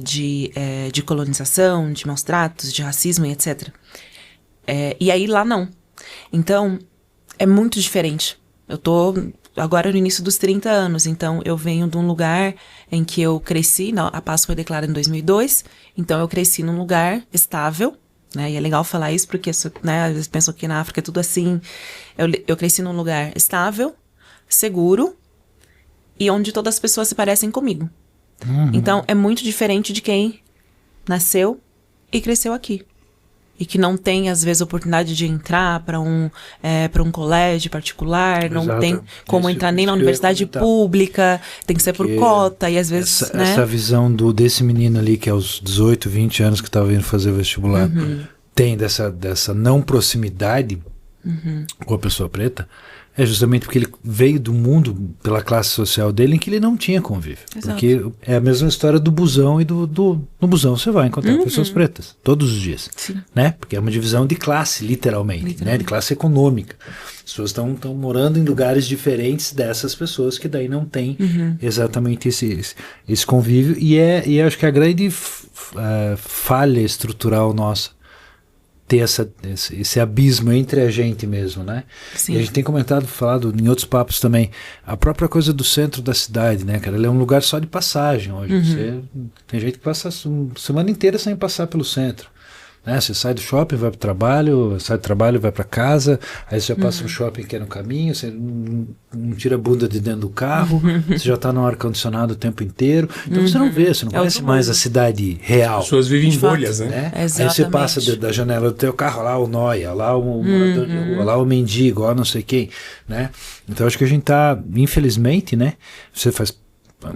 De colonização, de maus tratos, de racismo e etc. E aí lá não. Então, é muito diferente. Eu tô agora no início dos 30 anos, então eu venho de um lugar em que eu cresci, a paz foi declarada em 2002, então eu cresci num lugar estável, né, e é legal falar isso porque, né, às vezes pensam que na África é tudo assim. Eu cresci num lugar estável, seguro, e onde todas as pessoas se parecem comigo. Então é muito diferente de quem nasceu e cresceu aqui. E que não tem, às vezes, oportunidade de entrar para um colégio particular, não tem como entrar nem na universidade pública, tem que ser por cota, e às vezes... Essa visão desse menino ali, que é aos 18, 20 anos que estava indo fazer o vestibular, tem dessa não proximidade com a pessoa preta, É justamente porque ele veio do mundo, pela classe social dele, em que ele não tinha convívio. Exato. Porque é a mesma história do busão e no busão você vai encontrar pessoas pretas, todos os dias. Sim. Né? Porque é uma divisão de classe, literalmente. Né? De classe econômica. As pessoas estão morando em lugares diferentes dessas pessoas que daí não tem exatamente esse convívio. E acho que a grande falha estrutural nossa ter esse abismo entre a gente mesmo, né? Sim. E a gente tem falado em outros papos também, a própria coisa do centro da cidade, né, cara? Ele é um lugar só de passagem hoje. Tem gente que passa a semana inteira sem passar pelo centro. Né? Você sai do shopping, vai para o trabalho, sai do trabalho, vai para casa, aí você já passa um shopping que é no caminho, você não tira a bunda de dentro do carro, você já está no ar-condicionado o tempo inteiro, então você não vê, você não conhece mais a cidade real. As pessoas vivem em bolhas, né? Aí você passa da janela do teu carro, lá o nóia, lá o mendigo, lá não sei quem, né? Então acho que a gente está, infelizmente, né? Você faz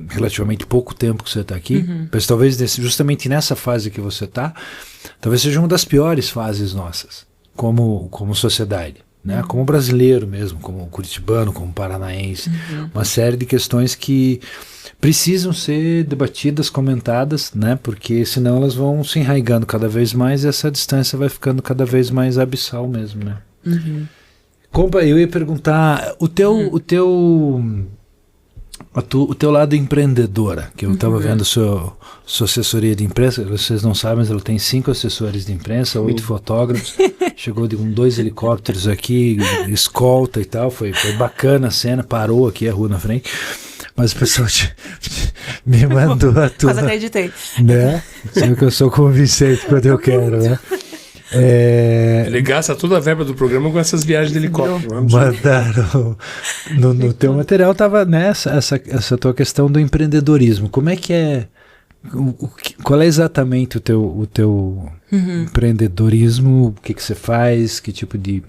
relativamente pouco tempo que você está aqui, mas talvez justamente nessa fase que você está, talvez seja uma das piores fases nossas, como sociedade, né? Como brasileiro mesmo, como curitibano, como paranaense, uma série de questões que precisam ser debatidas, comentadas, né? Porque senão elas vão se enraizando cada vez mais e essa distância vai ficando cada vez mais abissal mesmo, né? Compa, eu ia perguntar, o teu lado empreendedora, que eu estava vendo sua assessoria de imprensa, vocês não sabem, mas ela tem 5 assessores de imprensa, 8 fotógrafos, chegou com 2 helicópteros aqui, escolta e tal, foi bacana a cena, parou aqui a rua na frente, mas o pessoal me mandou a tua... Mas acreditei. Né? Sabe que eu sou convincente quando eu quero, né? Ele gasta toda a verba do programa com essas viagens de helicóptero. Mandaram no teu material estava nessa essa tua questão do empreendedorismo. Como é que é? Qual é exatamente o teu empreendedorismo? O que você faz? Que tipo de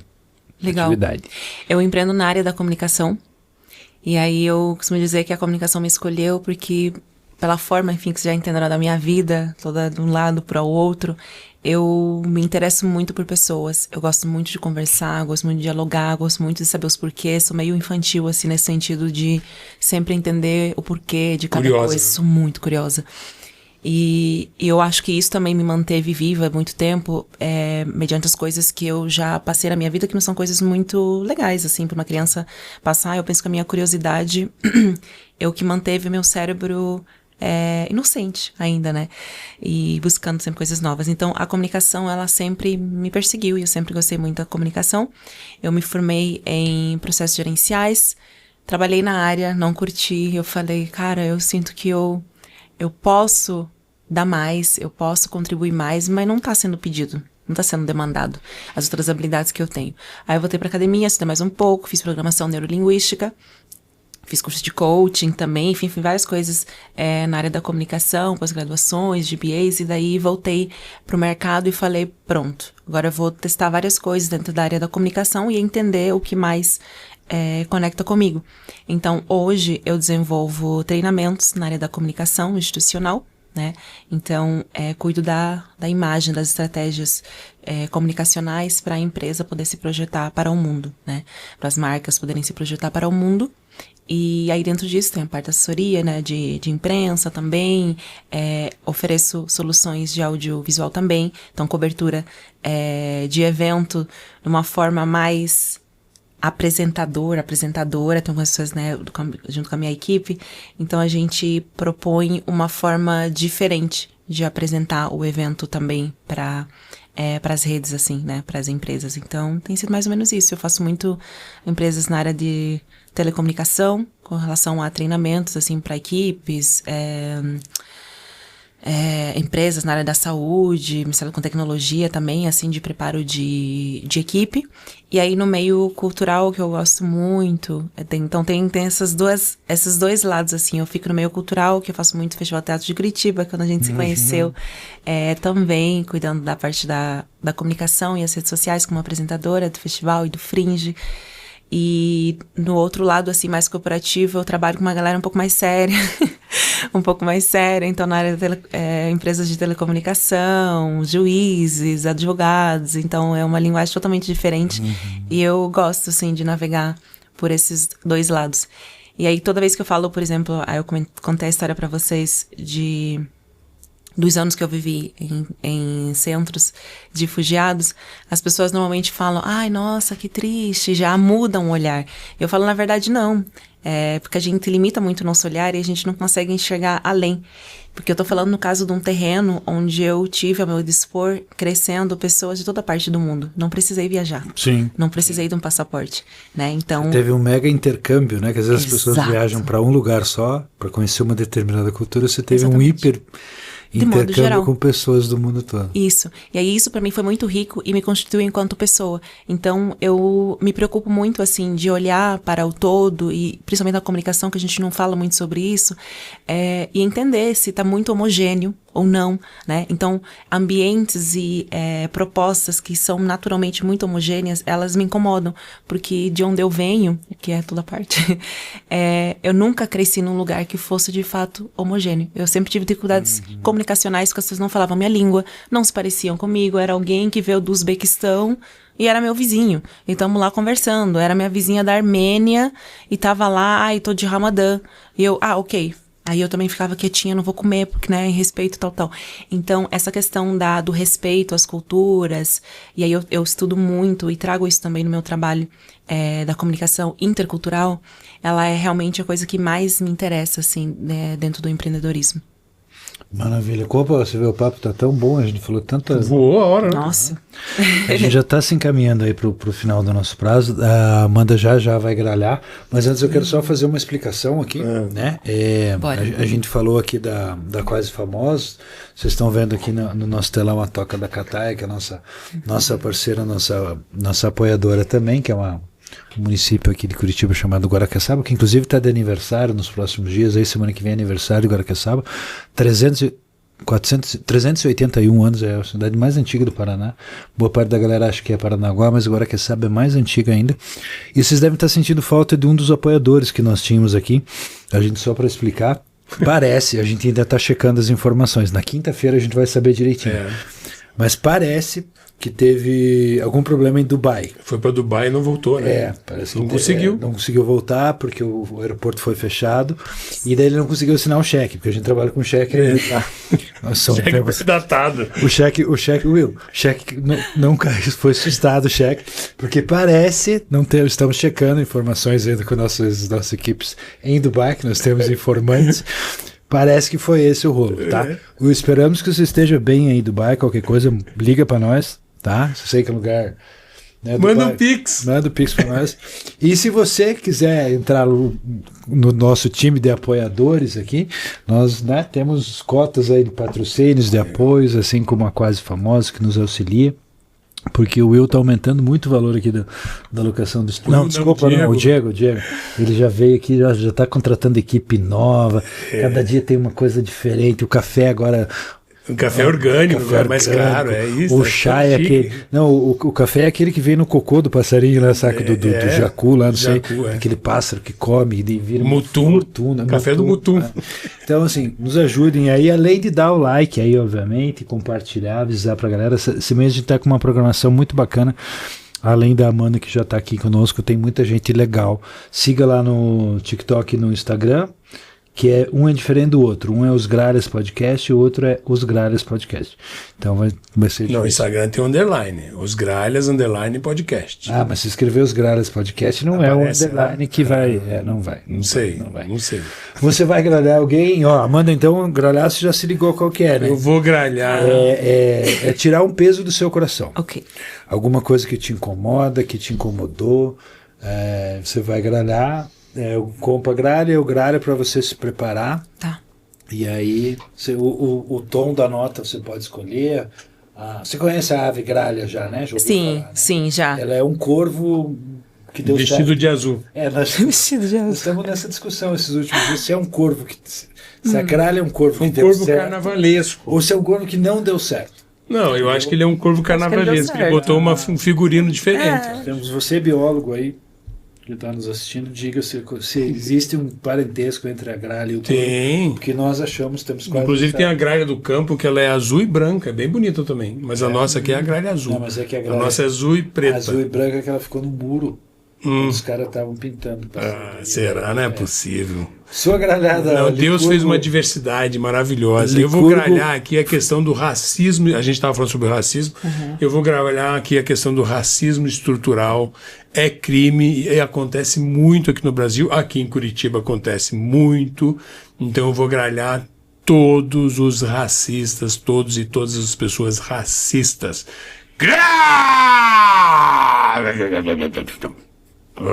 atividade? Eu empreendo na área da comunicação. E aí eu costumo dizer que a comunicação me escolheu porque pela forma, enfim, que vocês já entenderam da minha vida, toda de um lado para o outro, eu me interesso muito por pessoas. Eu gosto muito de conversar, gosto muito de dialogar, gosto muito de saber os porquês. Sou meio infantil, assim, nesse sentido de sempre entender o porquê de cada coisa. Sou muito curiosa. E eu acho que isso também me manteve viva há muito tempo, mediante as coisas que eu já passei na minha vida, que não são coisas muito legais, assim, para uma criança passar. Eu penso que a minha curiosidade é o que manteve meu cérebro inocente ainda, né? E buscando sempre coisas novas. Então, a comunicação, ela sempre me perseguiu e eu sempre gostei muito da comunicação. Eu me formei em processos gerenciais, trabalhei na área, não curti. Eu falei, cara, eu sinto que eu posso dar mais, eu posso contribuir mais, mas não tá sendo pedido. Não está sendo demandado as outras habilidades que eu tenho. Aí eu voltei para academia, estudei mais um pouco, fiz programação neurolinguística, fiz curso de coaching também, enfim, várias coisas na área da comunicação, pós-graduações, GPAs, e daí voltei pro mercado e falei, pronto, agora eu vou testar várias coisas dentro da área da comunicação e entender o que mais conecta comigo. Então, hoje eu desenvolvo treinamentos na área da comunicação institucional, né? Então, cuido da imagem, das estratégias comunicacionais para a empresa poder se projetar para o mundo, né? Para as marcas poderem se projetar para o mundo. E aí dentro disso tem a parte da assessoria, né, de imprensa também, ofereço soluções de audiovisual também, então cobertura de evento de uma forma mais apresentadora, tem algumas pessoas, né, junto com a minha equipe, então a gente propõe uma forma diferente de apresentar o evento também para as redes, assim, né, para as empresas. Então tem sido mais ou menos isso. Eu faço muito empresas na área de telecomunicação, com relação a treinamentos, assim, para equipes, empresas na área da saúde, misturado com tecnologia também, assim, de preparo de equipe. E aí no meio cultural, que eu gosto muito, então tem esses dois lados, assim. Eu fico no meio cultural, que eu faço muito Festival Teatro de Curitiba, quando a gente se conheceu, também cuidando da parte da comunicação e as redes sociais, como apresentadora do festival e do Fringe. E no outro lado, assim, mais corporativo, eu trabalho com uma galera um pouco mais séria, então na área de empresas de telecomunicação, juízes, advogados, então é uma linguagem totalmente diferente. E eu gosto, assim, de navegar por esses dois lados. E aí, toda vez que eu falo, por exemplo, aí eu contei a história pra vocês dos anos que eu vivi em centros de refugiados, as pessoas normalmente falam, ai, nossa, que triste, já mudam o olhar. Eu falo, na verdade, não. Porque a gente limita muito o nosso olhar e a gente não consegue enxergar além. Porque eu tô falando no caso de um terreno onde eu tive ao meu dispor, crescendo pessoas de toda parte do mundo. Não precisei viajar. Sim. Não precisei de um passaporte, né? Então... Teve um mega intercâmbio, né? Que às vezes as pessoas viajam para um lugar só, para conhecer uma determinada cultura. Você teve um hiper... intercâmbio com pessoas do mundo todo. Isso. E aí isso pra mim foi muito rico e me constituiu enquanto pessoa. Então eu me preocupo muito, assim, de olhar para o todo e principalmente na comunicação, que a gente não fala muito sobre isso, e entender se tá muito homogêneo ou não, né? Então, ambientes e propostas que são naturalmente muito homogêneas, elas me incomodam, porque de onde eu venho, que é toda parte, eu nunca cresci num lugar que fosse de fato homogêneo. Eu sempre tive dificuldades comunicacionais, porque as pessoas não falavam minha língua, não se pareciam comigo, era alguém que veio do Uzbequistão e era meu vizinho. E estamos lá conversando, era minha vizinha da Armênia e tava lá, tô de Ramadã. E eu, ok. Aí eu também ficava quietinha, não vou comer, porque, né, em respeito, tal. Então, essa questão do respeito às culturas, e aí eu estudo muito e trago isso também no meu trabalho da comunicação intercultural, ela é realmente a coisa que mais me interessa, assim, dentro do empreendedorismo. Maravilha. Copa, você vê, o papo tá tão bom, a gente falou tanta... Voou a hora, né? Nossa. A gente já está se encaminhando aí pro final do nosso prazo. A Amanda já vai gralhar, mas antes eu quero só fazer uma explicação aqui, né? A gente falou aqui da Quase Famosos. Vocês estão vendo aqui no nosso telão a Toca da Cataia, que é a nossa parceira, nossa apoiadora também, que é um município aqui de Curitiba chamado Guaraqueçaba, que inclusive está de aniversário nos próximos dias, aí semana que vem é aniversário de Guaraqueçaba, 381 anos, é a cidade mais antiga do Paraná. Boa parte da galera acha que é Paranaguá, mas Guaraqueçaba é mais antiga ainda. E vocês devem estar sentindo falta de um dos apoiadores que nós tínhamos aqui. A gente, só para explicar, parece, a gente ainda está checando as informações. Na quinta-feira a gente vai saber direitinho. Mas parece que teve algum problema em Dubai. Foi para Dubai e não voltou, né? Parece não que conseguiu. Não conseguiu voltar porque o aeroporto foi fechado e daí ele não conseguiu assinar o cheque, porque a gente trabalha com cheque. Cheque datado. O cheque, nunca foi assustado o cheque, porque parece, estamos checando informações ainda com nossas equipes em Dubai, que nós temos informantes. Parece que foi esse o rolo, tá? Esperamos que você esteja bem aí em Dubai, qualquer coisa, liga para nós, tá? Se sei que é lugar... Né, manda um Pix. Manda um Pix para nós. E se você quiser entrar no nosso time de apoiadores aqui, nós, né, temos cotas aí de patrocínios, de apoios, assim como a Quase Famosa, que nos auxilia. Porque o Will está aumentando muito o valor aqui da locação do estúdio. Não, desculpa, o Diego. Ele já veio aqui, já está contratando equipe nova. Cada dia tem uma coisa diferente. O café agora... O café orgânico, mais caro, é isso. O chá é aquele... Não, o café é aquele que vem no cocô do passarinho, né, saca? Do jacu lá, não sei. Aquele pássaro que come e vira... Mutum. Café do Mutum. Então, assim, nos ajudem aí, além de dar o like aí, obviamente, compartilhar, avisar pra galera. Esse mês a gente tá com uma programação muito bacana. Além da Amanda, que já tá aqui conosco, tem muita gente legal. Siga lá no TikTok e no Instagram, que um é diferente do outro. Um é Os Gralhas Podcast e o outro é Os Gralhas Podcast. Então vai ser difícil. No Instagram tem um underline. Os Gralhas _podcast. Mas se escrever Os Gralhas Podcast não aparece, é o underline que vai... não vai. Não sei. Você vai gralhar alguém? Amanda, então, gralhar, você já se ligou qual que é, né? Eu vou gralhar. É tirar um peso do seu coração. Ok. Alguma coisa que te incomoda, que te incomodou. Você vai gralhar... o compa gralha, o gralha para você se preparar. Tá. E aí, o tom da nota você pode escolher. Você conhece a ave gralha já, né? Sim, já. Ela é um corvo que deu vestido certo. De azul. Vestido de azul. Nós estamos nessa discussão esses últimos dias. Se é um corvo que... Se a gralha é um corvo que deu certo. Um corvo carnavalesco. Ou se é um corvo que não deu certo. Não, eu acho que ele é um corvo carnavalesco. Ele botou um figurino diferente. Temos você, biólogo aí, que está nos assistindo, diga se existe um parentesco entre a gralha e o corvo. Tem. Porque nós achamos, temos quase... Inclusive tem a gralha do campo, que ela é azul e branca, é bem bonita também. Mas a nossa aqui é a gralha azul. Não, mas é que a nossa é azul e preta. Azul e branca que ela ficou no muro. Os caras estavam pintando. Será? Não é possível. Sua gralhada. Não, Deus fez uma diversidade maravilhosa. Eu vou gralhar aqui a questão do racismo. A gente estava falando sobre o racismo. Eu vou gralhar aqui a questão do racismo estrutural. É crime e acontece muito aqui no Brasil. Aqui em Curitiba acontece muito. Então eu vou gralhar todos os racistas, todos e todas as pessoas racistas.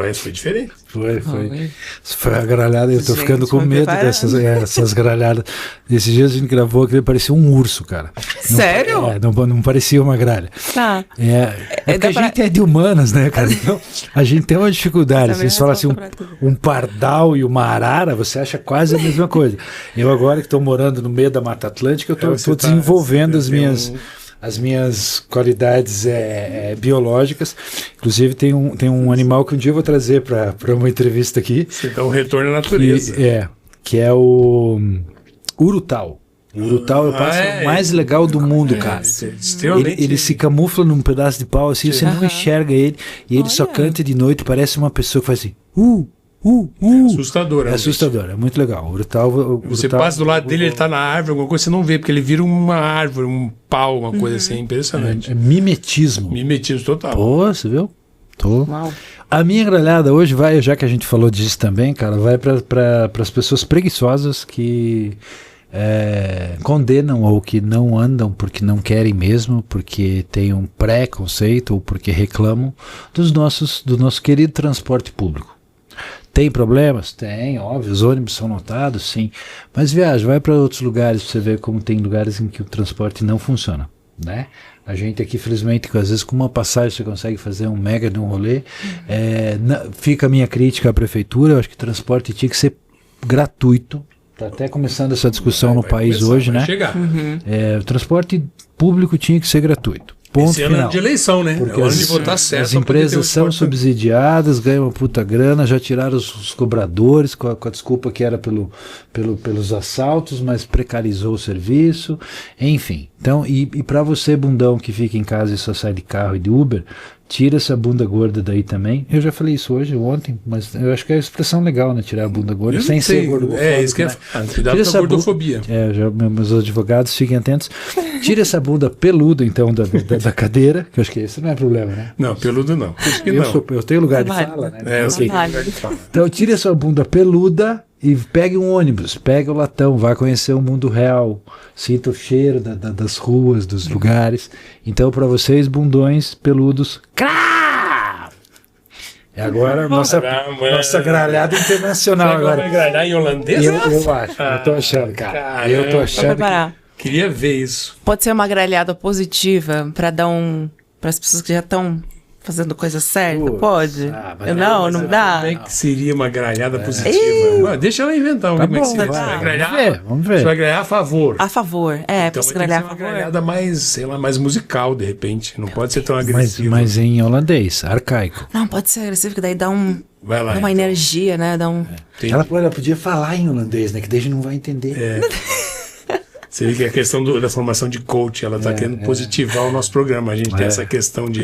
Esse foi diferente. Foi a gralhada. Eu tô ficando com medo dessas gralhadas. Esses dias a gente gravou que ele parecia um urso, cara. Sério? Não parecia uma gralha. Tá. Porque a gente é de humanas, né, cara? Então a gente tem uma dificuldade. Vocês falam assim, um pardal e uma arara, você acha quase a mesma coisa. Eu agora que estou morando no meio da Mata Atlântica, eu estou desenvolvendo as minhas qualidades biológicas. Inclusive tem um animal que um dia eu vou trazer para uma entrevista aqui. Você dá um retorno à natureza. Que é o urutau. O urutau é o pássaro mais legal do mundo, cara. Ele se camufla num pedaço de pau assim, você não enxerga ele, e ele só canta de noite, parece uma pessoa que faz assim, É assustador. É assustador, é muito legal. Você passa do lado dele, ele tá na árvore, alguma coisa, você não vê, porque ele vira uma árvore, um pau, uma coisa assim, impressionante. É mimetismo. Mimetismo total. Pô, você viu? Uau. A minha gralhada hoje vai, já que a gente falou disso também, cara, vai para as pessoas preguiçosas que condenam ou que não andam porque não querem mesmo, porque tem um preconceito ou porque reclamam do nosso querido transporte público. Tem problemas? Tem, óbvio, os ônibus são lotados, sim. Mas vai para outros lugares para você ver como tem lugares em que o transporte não funciona, né? A gente aqui, felizmente, às vezes com uma passagem você consegue fazer um mega de um rolê. Fica a minha crítica à prefeitura, eu acho que o transporte tinha que ser gratuito. Está até começando essa discussão no país hoje, né? O transporte público tinha que ser gratuito. Ponto Esse final. Ano de eleição, né? Porque é hora de votar certo. As empresas são subsidiadas, ganham uma puta grana, já tiraram os cobradores com a desculpa que era pelos assaltos, mas precarizou o serviço, enfim. Então, e para você, bundão, que fica em casa e só sai de carro e de Uber, tira essa bunda gorda daí também. Eu já falei isso ontem, mas eu acho que é a expressão legal, né? Tirar a bunda gorda sem ser gordofóbico. Isso que é cuidado com a gordofobia. Meus advogados fiquem atentos. Tira essa bunda peluda, então, da cadeira, que eu acho que esse não é problema, né? Não, peludo não. Eu tenho lugar de fala, né? Eu sei. Então, tire a sua bunda peluda e pegue um ônibus, pegue o latão, vá conhecer o mundo real, sinta o cheiro das ruas, dos lugares. Então, para vocês, bundões peludos, agora nossa gralhada internacional. Agora vai gralhar em holandês? Eu acho, eu tô achando, cara. Eu tô achando. Queria ver isso. Pode ser uma gralhada positiva para dar para as pessoas que já estão fazendo coisa certa? Pode? Não dá. Como é que seria uma gralhada positiva? Deixa ela inventar. Como é que você vai gralhar? Vamos ver. Você vai gralhar a favor. A favor, então pra gralhar a favor. Uma gralhada mais, sei lá, mais musical, de repente. Não pode ser tão agressivo. Mas em holandês, arcaico. Não, pode ser agressivo, que daí dá vai lá, dá uma energia, né? Dá um... Ela podia falar em holandês, né? Que daí a gente não vai entender. Você vê que a questão da formação de coach, ela está querendo positivar o nosso programa. A gente tem essa questão de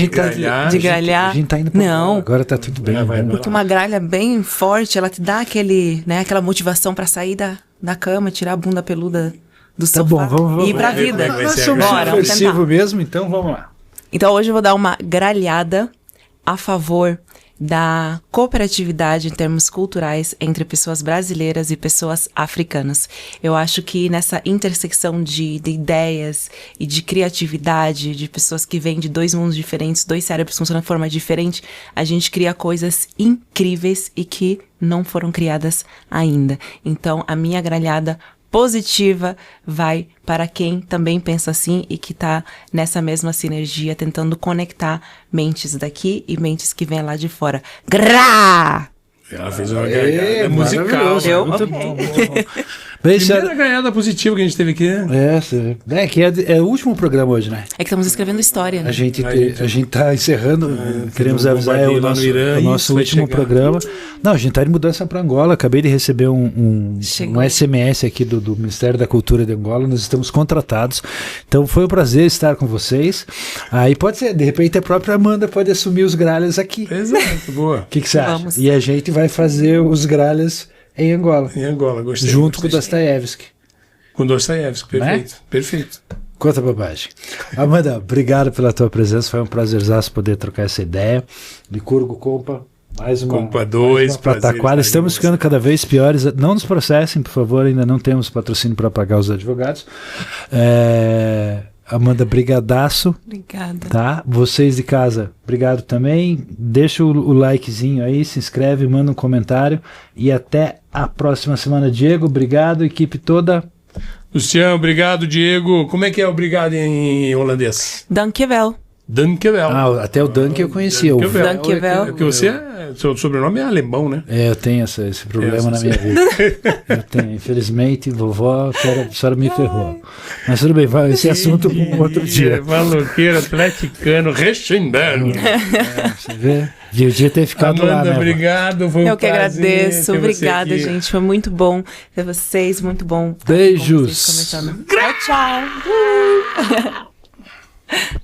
gralhar. A gente tá indo não. Agora tá tudo bem. Porque uma gralha bem forte, ela te dá aquela motivação para sair da cama, tirar a bunda peluda do sofá vamos e ir pra vida. Nós somos subversivo mesmo, então vamos lá. Então hoje eu vou dar uma gralhada a favor da cooperatividade em termos culturais entre pessoas brasileiras e pessoas africanas. Eu acho que nessa intersecção de ideias e de criatividade, de pessoas que vêm de dois mundos diferentes, dois cérebros funcionando de forma diferente, a gente cria coisas incríveis e que não foram criadas ainda. Então, a minha gralhada positiva vai para quem também pensa assim e que está nessa mesma sinergia, tentando conectar mentes daqui e mentes que vêm lá de fora. Gra! Ela fez uma garganta musical. Muito bom. Primeira ganhada positiva que a gente teve aqui, né? Que é o último programa hoje, né? É que estamos escrevendo história, né? A gente tá encerrando, queremos avisar, é o nosso último programa. Não, a gente tá de mudança para Angola, acabei de receber um SMS aqui do Ministério da Cultura de Angola, nós estamos contratados, então foi um prazer estar com vocês. Aí pode ser, de repente a própria Amanda pode assumir os Gralhas aqui. Exato, boa. O que você acha? E a gente vai fazer os Gralhas em Angola. Em Angola, gostei. Junto com o Dostoiévski. Com o Dostoiévski, perfeito. Né? Perfeito. Quanta bobagem. Amanda, obrigado pela tua presença, foi um prazerzaço poder trocar essa ideia. Licurgo Compa, mais uma Compa 2, pataquada. Estamos ficando cada vez piores. Não nos processem, por favor, ainda não temos patrocínio para pagar os advogados. Amanda, brigadaço. Obrigada. Tá? Vocês de casa, obrigado também. Deixa o likezinho aí, se inscreve, manda um comentário e até a próxima semana. Diego, obrigado, equipe toda. Luciano, obrigado, Diego. Como é que é obrigado em holandês? Dankjewel. Dankjewel. Até o Dank eu conhecia. Dankjewel. Porque seu sobrenome é alemão, né? Eu tenho esse problema na minha vida. Eu tenho, infelizmente, vovó, a senhora me ferrou. Mas tudo bem, esse assunto para um outro dia. Maloqueiro, atleticano, rechindando. Você vê? De dia ter ficado Amanda, lá, né? Obrigado, foi um Eu que agradeço, obrigada, aqui. gente. Foi muito bom ter vocês, muito bom. Beijos. Tchau, tchau.